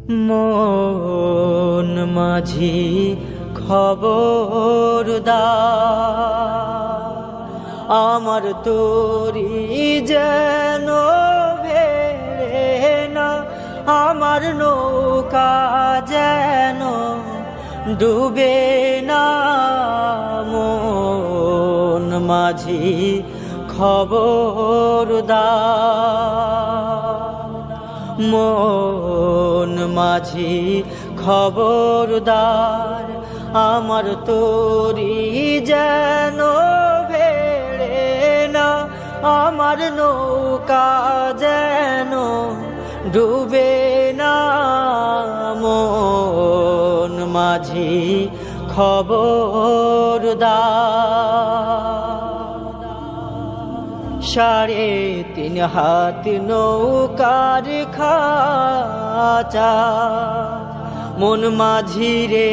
মন মাঝি খবরদার, আমার তোরি যেন ভেড়ে না, আমার নৌকা যেন ডুবে না। মন মাঝি খবরদার, মন মাঝি খবরদার, আমার তোরি যেন ভেড়ে না, আমার নৌকা যেন ডুবে না। মন মাঝি খবরদার, 3.5 হাত নৌকার খাঁচা, মন মাঝি রে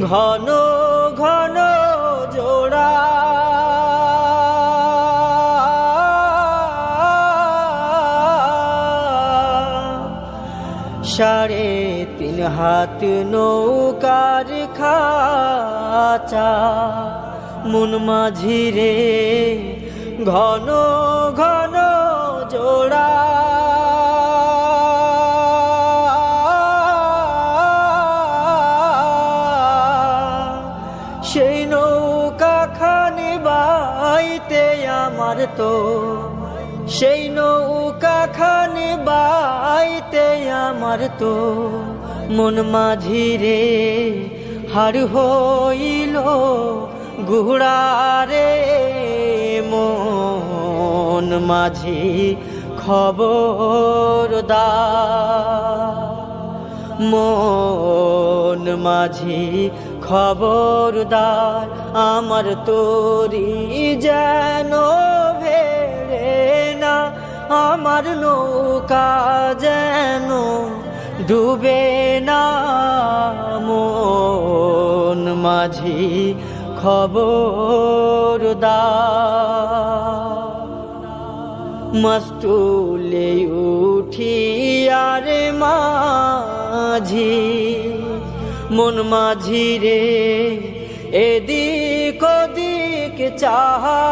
ঘন ঘন জোড়া। 3.5 হাত নৌকার খাঁচা, মন মাঝি রে ঘন ঘন জোড়া। সেই নৌকা খানি বাইতে আমার তো, সেই নৌকা খানি বাইতে আমার তো, মন মাঝি রে হার হইল গুড়ারে। মন মাঝি খবরদার, মন মাঝি খবরদার, আমার তোরি যেন ভেড়ে না, আমার নৌকা যেন ডুবে না। মন মাঝি খবরদার, মস্তুলে উঠিয়ারে মাঝি, মন মাঝি রে এদিক ওদিক চাহা।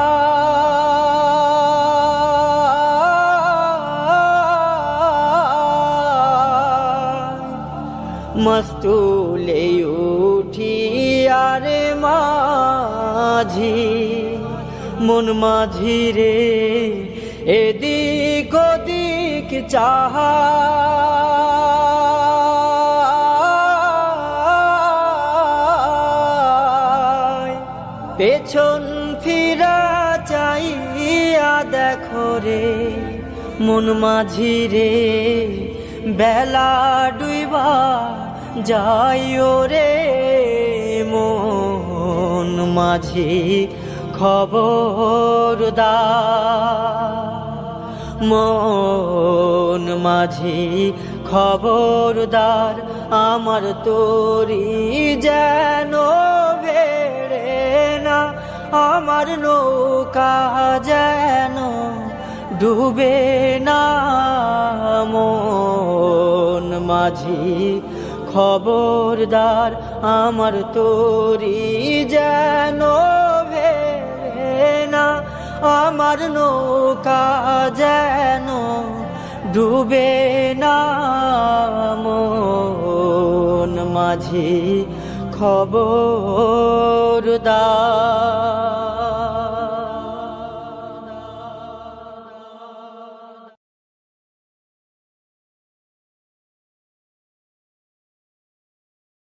মস্তুলে উঠিয়ারে মাঝি, মন মাঝি রে এদিক ওদিক চাহা। পেছন ফিরা চাইয়া দেখো রে মন মাঝি রে, বেলা ডুইবা যাইও রে। মন মাঝি খবরদার, মন মাঝি খবরদার, আমার তোরি যেন ভেড়ে না, আমার নৌকা যেন ডুবে না। মন মাঝি খবরদার, আমার তোরি যেন ভেড়ে না, আমার নৌকা যেন ডুবে না। মন মাঝি খবরদার।